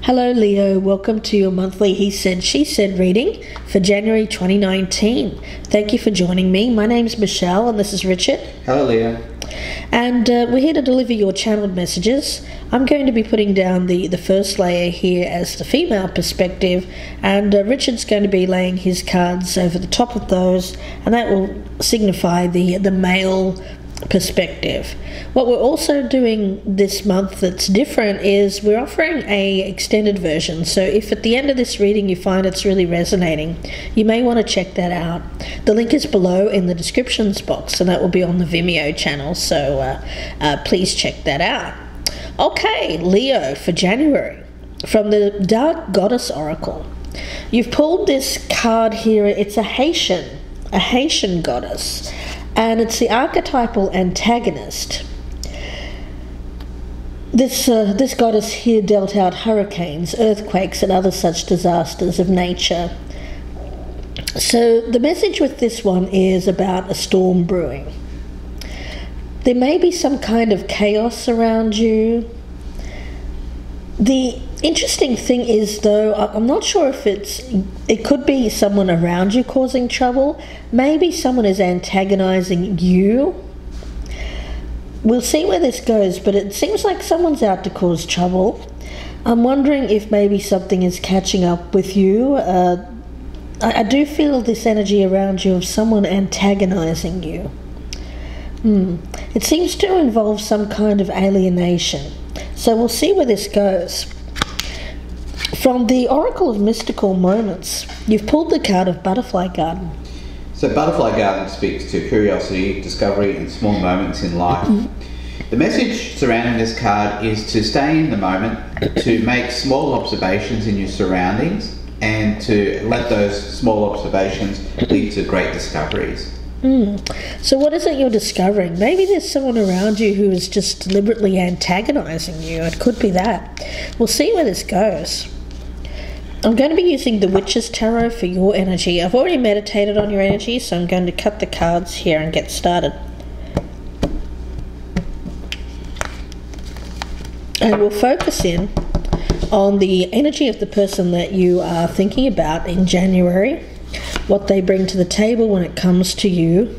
Hello Leo, welcome to your monthly He Said, She Said reading for January 2019. Thank you for joining me. My name's Michelle and this is Richard. Hello Leo. And we're here to deliver your channeled messages. I'm going to be putting down the first layer here as the female perspective, and Richard's going to be laying his cards over the top of those, and that will signify the male perspective. What we're also doing this month that's different is we're offering a extended version, so if at the end of this reading you find it's really resonating, you may want to check that out. The link is below in the descriptions box, and that will be on the Vimeo channel, so please check that out. Okay, Leo for January, from the Dark Goddess Oracle. You've pulled this card here. It's a Haitian goddess, and it's the archetypal antagonist. This goddess here dealt out hurricanes, earthquakes, and other such disasters of nature. So the message with this one is about a storm brewing. There may be some kind of chaos around you. The interesting thing is, though, I'm not sure if it could be someone around you causing trouble. Maybe someone is antagonizing you. We'll see where this goes, but it seems like someone's out to cause trouble. I'm wondering if maybe something is catching up with you. I do feel this energy around you of someone antagonizing you. It seems to involve some kind of alienation. So we'll see where this goes. From the Oracle of Mystical Moments, you've pulled the card of Butterfly Garden. So Butterfly Garden speaks to curiosity, discovery, and small moments in life. The message surrounding this card is to stay in the moment, to make small observations in your surroundings, and to let those small observations lead to great discoveries. So what is it you're discovering? Maybe there's someone around you who is just deliberately antagonizing you. It could be that. We'll see where this goes. I'm going to be using the Witch's Tarot for your energy. I've already meditated on your energy, so I'm going to cut the cards here and get started. And we'll focus in on the energy of the person that you are thinking about in January, what they bring to the table when it comes to you,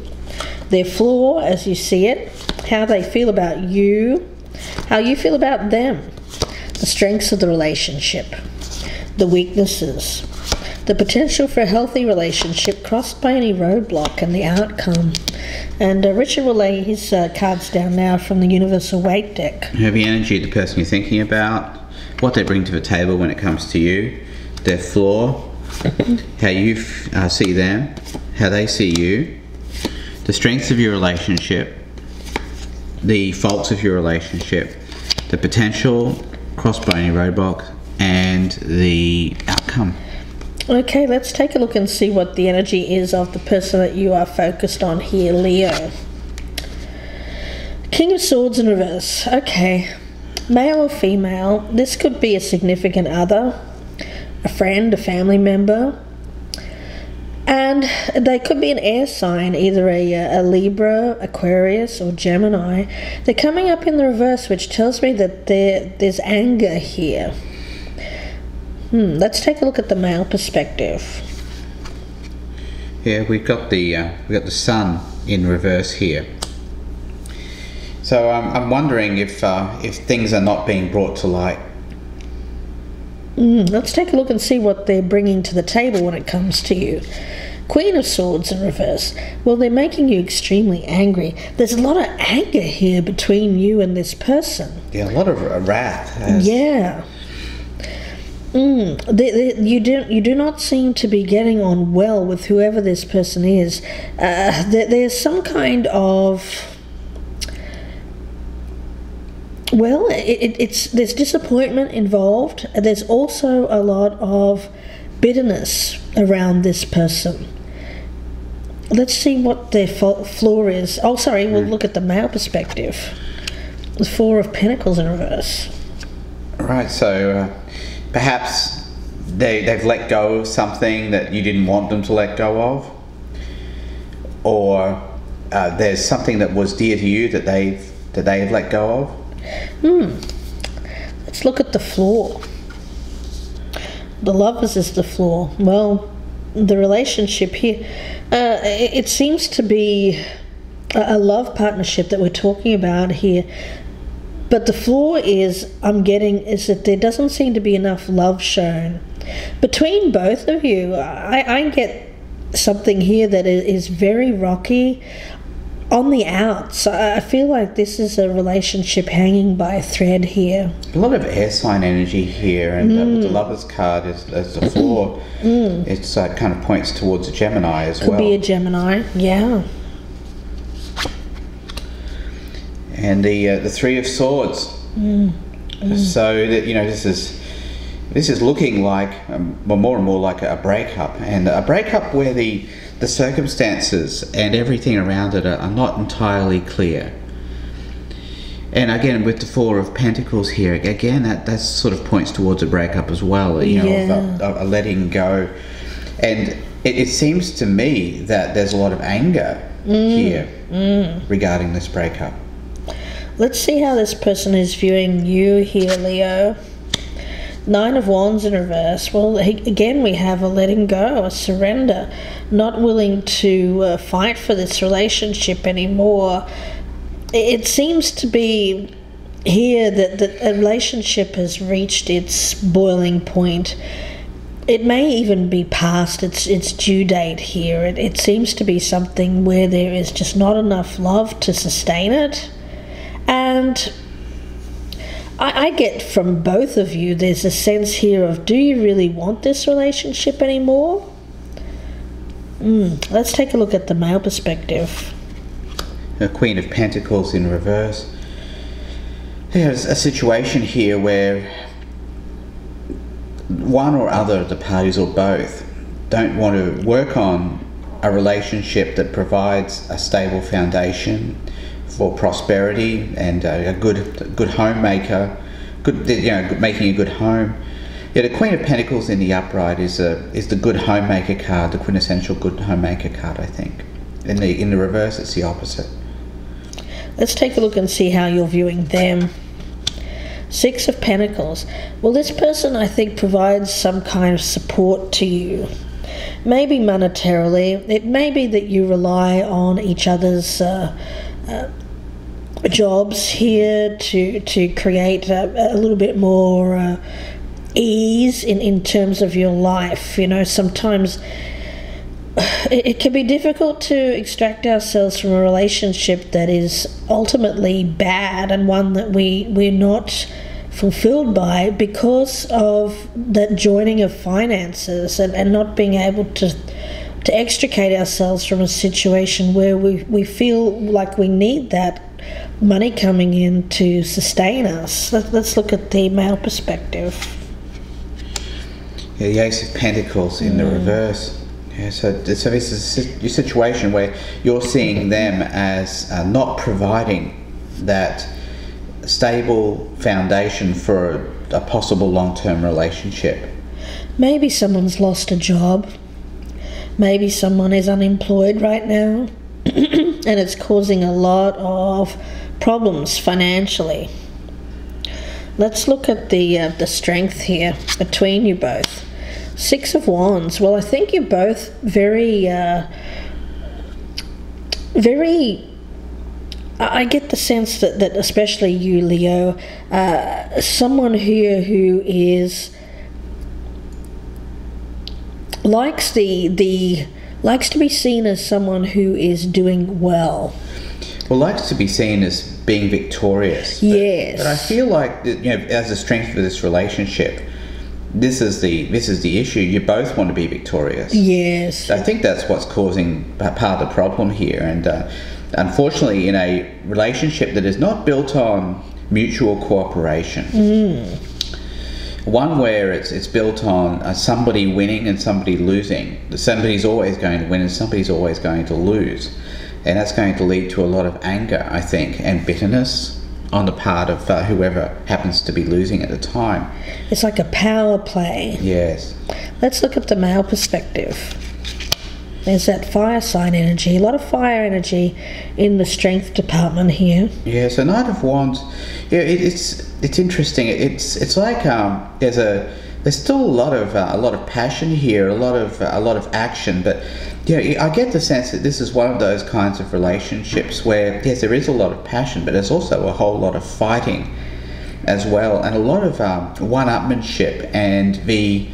their flaw as you see it, how they feel about you, how you feel about them, the strengths of the relationship, the weaknesses, the potential for a healthy relationship crossed by any roadblock, and the outcome. And Richard will lay his cards down now from the Universal Waite deck. You have the energy of the person you're thinking about, what they bring to the table when it comes to you, their flaw, how you see them, how they see you, the strengths of your relationship, the faults of your relationship, the potential crossed by any roadblock, and the outcome. Okay, let's take a look and see what the energy is of the person that you are focused on here, Leo. King of Swords in reverse. Okay, male or female, this could be a significant other, a friend, a family member, and they could be an air sign, either a Libra, Aquarius, or Gemini. They're coming up in the reverse, which tells me that there's anger here. Let's take a look at the male perspective. Yeah, we've got the sun in reverse here. So I'm wondering if things are not being brought to light. Let's take a look and see what they're bringing to the table when it comes to you. Queen of Swords in reverse. Well, they're making you extremely angry. There's a lot of anger here between you and this person. Yeah, a lot of wrath. Yeah. You do not seem to be getting on well with whoever this person is. There's some kind of... Well, there's disappointment involved. There's also a lot of bitterness around this person. Let's see what their flaw is. Oh, sorry, we'll look at the male perspective. The Four of Pentacles in reverse. Right, so perhaps they've let go of something that you didn't want them to let go of, or there's something that was dear to you that they've let go of. Let's look at the flaw. The Lovers is the flaw. Well, the relationship here, it seems to be a love partnership that we're talking about here. But the flaw is that there doesn't seem to be enough love shown. Between both of you, I get something here that is very rocky. On the outs, I feel like this is a relationship hanging by a thread here. A lot of air sign energy here, and with the Lovers card as the flaw, it's kind of points towards a Gemini as well. Could be a Gemini, yeah. And the Three of Swords. So that this is looking like more and more like a breakup, and a breakup where the circumstances and everything around it are not entirely clear. And again, with the Four of Pentacles here, again that sort of points towards a breakup as well. Of a letting go. And it seems to me that there's a lot of anger here regarding this breakup. Let's see how this person is viewing you here, Leo. Nine of Wands in reverse. Well, again, we have a letting go, a surrender, not willing to fight for this relationship anymore. It seems to be here that a relationship has reached its boiling point. It may even be past its due date here. It seems to be something where there is just not enough love to sustain it. And I get from both of you, there's a sense here of, do you really want this relationship anymore? Let's take a look at the male perspective. The Queen of Pentacles in reverse. There's a situation here where one or other of the parties, or both, don't want to work on a relationship that provides a stable foundation for prosperity and a good homemaker, making a good home. Yeah, the Queen of Pentacles in the upright is the good homemaker card, the quintessential good homemaker card, I think. In the reverse, it's the opposite. Let's take a look and see how you're viewing them. Six of Pentacles. Well, this person, I think, provides some kind of support to you. Maybe monetarily. It may be that you rely on each other's jobs here to create a little bit more ease in terms of your life. Sometimes it can be difficult to extract ourselves from a relationship that is ultimately bad and one that we're not fulfilled by because of that joining of finances and not being able to extricate ourselves from a situation where we feel like we need that money coming in to sustain us. Let's look at the male perspective. Yeah, the Ace of Pentacles in the reverse. Yeah, so this is a situation where you're seeing them as not providing that stable foundation for a possible long-term relationship. Maybe someone's lost a job. Maybe someone is unemployed right now and it's causing a lot of problems financially. Let's look at the strength here between you both. Six of Wands. Well, I think you're both very I get the sense that especially you, Leo, someone here who is likes to be seen as someone who is doing well. Well, likes to be seen as being victorious. Yes. But I feel like as a strength for this relationship, this is the issue. You both want to be victorious. Yes. I think that's what's causing part of the problem here. And unfortunately, in a relationship that is not built on mutual cooperation, one where it's built on somebody winning and somebody losing. Somebody's always going to win and somebody's always going to lose. And that's going to lead to a lot of anger, I think, and bitterness on the part of whoever happens to be losing at the time. It's like a power play. Yes. Let's look at the male perspective. There's that fire sign energy, a lot of fire energy in the strength department here. Yeah, so Knight of Wands, yeah, it's interesting. It's like there's there's still a lot of passion here, a lot of action, but I get the sense that this is one of those kinds of relationships where yes, there is a lot of passion, but there's also a whole lot of fighting as well, and a lot of one-upmanship and the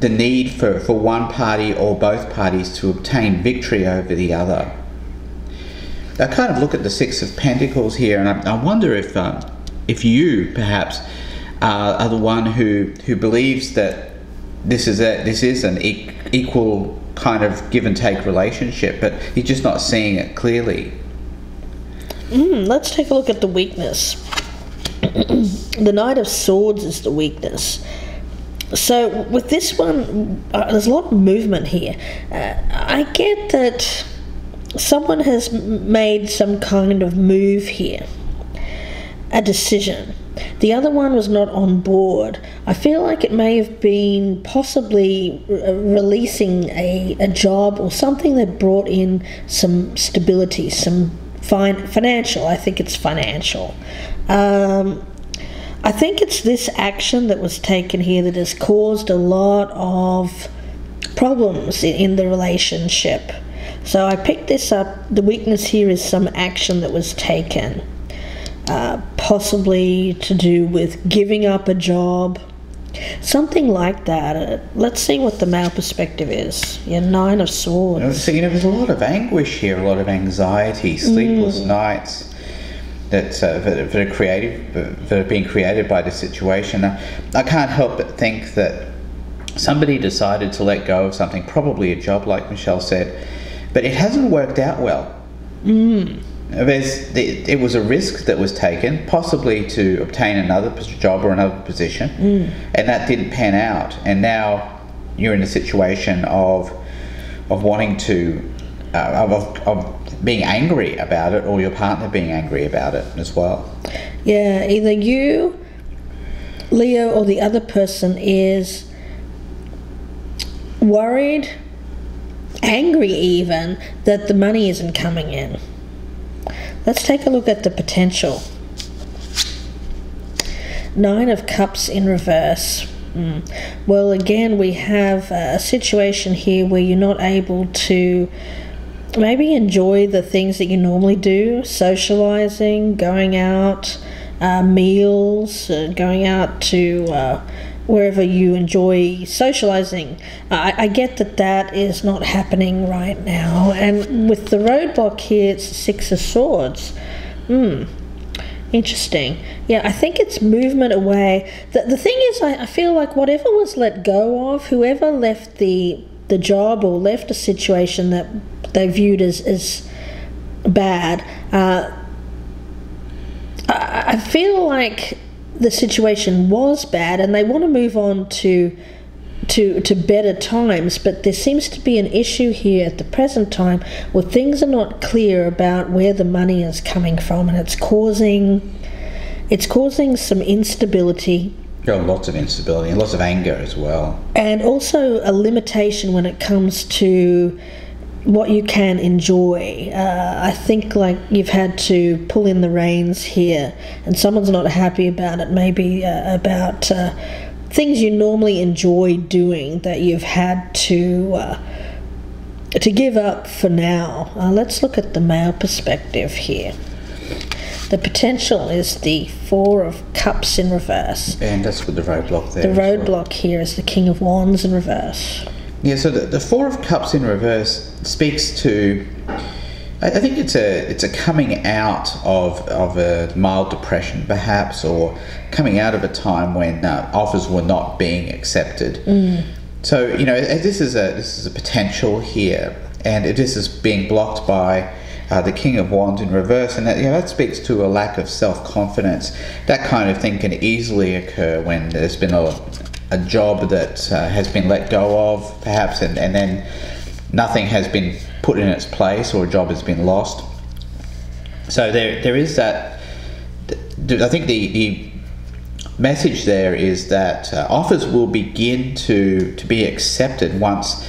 need for one party or both parties to obtain victory over the other. I kind of look at the Six of Pentacles here, and I wonder if you perhaps are the one who believes that this is an equal kind of give and take relationship, but you're just not seeing it clearly. Let's take a look at the weakness. The Knight of Swords is the weakness. So with this one, there's a lot of movement here. I get that someone has made some kind of move here, a decision. The other one was not on board. I feel like it may have been possibly releasing a job or something that brought in some stability, some financial. I think it's financial. I think it's this action that was taken here that has caused a lot of problems in the relationship. So I picked this up. The weakness here is some action that was taken. Possibly to do with giving up a job, something like that. Let's see what the male perspective is. Nine of Swords. So, there's a lot of anguish here, a lot of anxiety, sleepless nights that are being created by the situation. I can't help but think that somebody decided to let go of something, probably a job, like Michelle said, but it hasn't worked out well. It was a risk that was taken, possibly to obtain another job or another position, and that didn't pan out. And now you're in a situation of wanting to, of being angry about it, or your partner being angry about it as well. Yeah, either you, Leo, or the other person is worried, angry even, that the money isn't coming in. Let's take a look at the potential. Nine of Cups in reverse. Well, again, we have a situation here where you're not able to maybe enjoy the things that you normally do, socializing, going out, meals, going out to wherever you enjoy socializing. I get that is not happening right now. And with the roadblock here, it's the Six of Swords. Interesting. Yeah, I think it's movement away. The thing is, I feel like whatever was let go of, whoever left the job or left a situation that they viewed as bad, I feel like the situation was bad and they want to move on to better times, but there seems to be an issue here at the present time where things are not clear about where the money is coming from, and it's causing some instability. Lots of instability and lots of anger as well, and also a limitation when it comes to what you can enjoy. I think like you've had to pull in the reins here, and someone's not happy about it, maybe about things you normally enjoy doing that you've had to give up for now. Let's look at the male perspective here. The potential is the Four of Cups in reverse. And that's with the roadblock there. The roadblock here is the King of Wands in reverse. Yeah, so the Four of Cups in reverse speaks to, I think it's a coming out of a mild depression perhaps, or coming out of a time when offers were not being accepted. So this is a potential here, and this is being blocked by the King of Wands in reverse, and that speaks to a lack of self-confidence. That kind of thing can easily occur when there's been a job that has been let go of, perhaps, and then nothing has been put in its place, or a job has been lost. So there is that. I think the message there is that offers will begin to be accepted once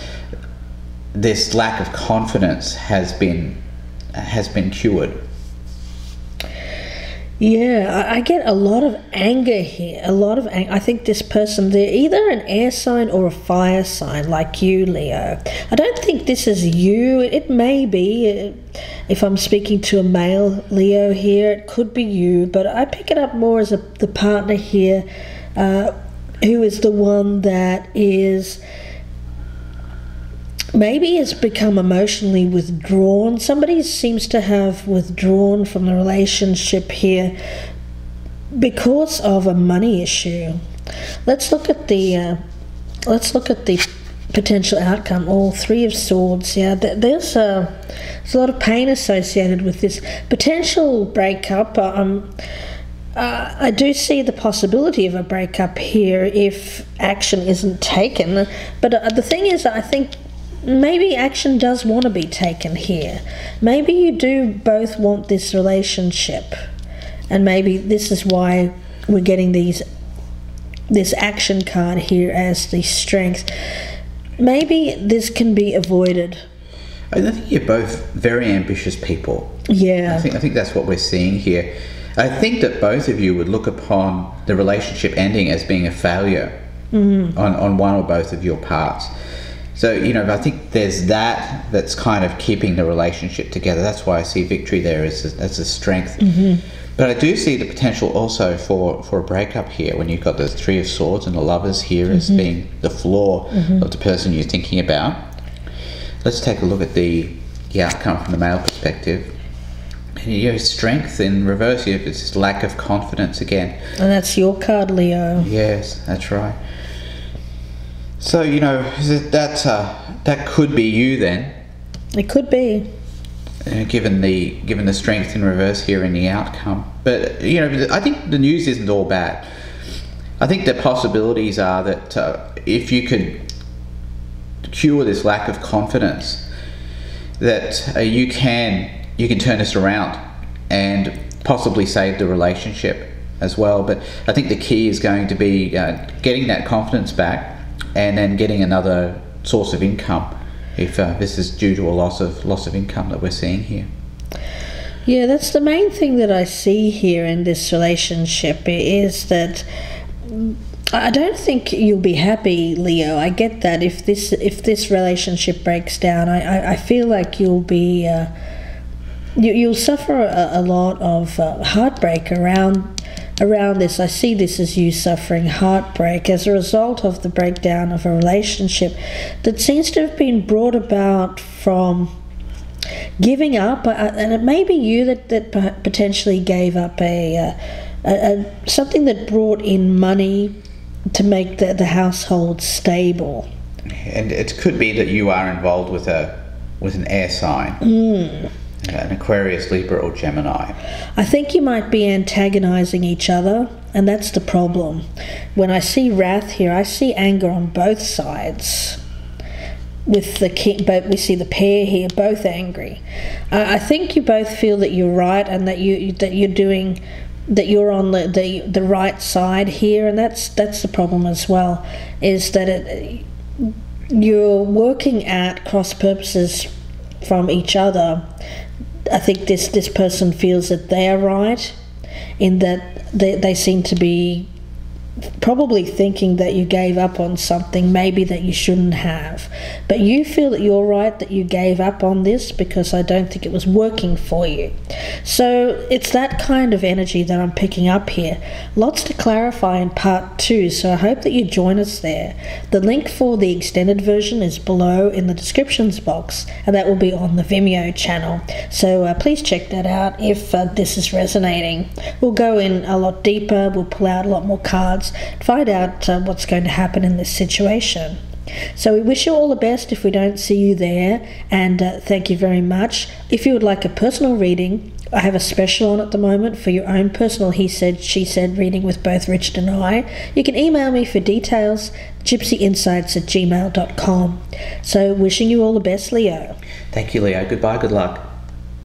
this lack of confidence has been cured. Yeah, I get a lot of anger here. A lot of I think this person, they're either an air sign or a fire sign, like you, Leo. I don't think this is you. It may be. If I'm speaking to a male Leo here, it could be you. But I pick it up more as the partner here, who is the one that is... maybe has become emotionally withdrawn. Somebody seems to have withdrawn from the relationship here because of a money issue. Let's look at the potential outcome. All Three of Swords. Yeah, there's a lot of pain associated with this potential breakup. I do see the possibility of a breakup here if action isn't taken. But the thing is, I think maybe action does want to be taken here. Maybe you do both want this relationship, and maybe this is why we're getting this action card here as the Strength. Maybe this can be avoided. I think you're both very ambitious people. Yeah. I think that's what we're seeing here. I think that both of you would look upon the relationship ending as being a failure on one or both of your parts. So, I think there's that's kind of keeping the relationship together. That's why I see victory there as a strength. But I do see the potential also for a breakup here when you've got the Three of Swords and the Lovers here as being the flaw of the person you're thinking about. Let's take a look at the outcome from the male perspective. Strength in reverse here, it's this lack of confidence again. And that's your card, Leo. Yes, that's right. So, that could be you then. It could be. Given the strength in reverse here in the outcome. But, I think the news isn't all bad. I think the possibilities are that if you could cure this lack of confidence, that you can turn this around and possibly save the relationship as well. But I think the key is going to be getting that confidence back, and then getting another source of income if this is due to a loss of income that we're seeing here. Yeah, that's the main thing that I see here in this relationship, is that I don't think you'll be happy, Leo. I get that. If this relationship breaks down, I feel like you'll be you'll suffer a lot of heartbreak around this. I see this as you suffering heartbreak as a result of the breakdown of a relationship that seems to have been brought about from giving up, and it may be you that potentially gave up something that brought in money to make the household stable. And it could be that you are involved with an air sign. An Aquarius, Libra or Gemini. I think you might be antagonizing each other, and that's the problem. When I see wrath here, I see anger on both sides. With the king, but we see the pair here, both angry. I think you both feel that you're right, and that you're on the right side here, and that's the problem as well. Is that you're working at cross purposes from each other. I think this person feels that they are right, in that they seem to be probably thinking that you gave up on something maybe that you shouldn't have. But you feel that you're right, that you gave up on this because I don't think it was working for you. So it's that kind of energy that I'm picking up here. Lots to clarify in part 2, so I hope that you join us there. The link for the extended version is below in the descriptions box, and that will be on the Vimeo channel. So please check that out if this is resonating. We'll go in a lot deeper, we'll pull out a lot more cards, find out what's going to happen in this situation. So we wish you all the best if we don't see you there, and thank you very much. If you would like a personal reading, I have a special on at the moment for your own personal he said, she said reading with both Richard and I. You can email me for details, gypsyinsights@gmail.com. So wishing you all the best, Leo. Thank you, Leo. Goodbye, good luck.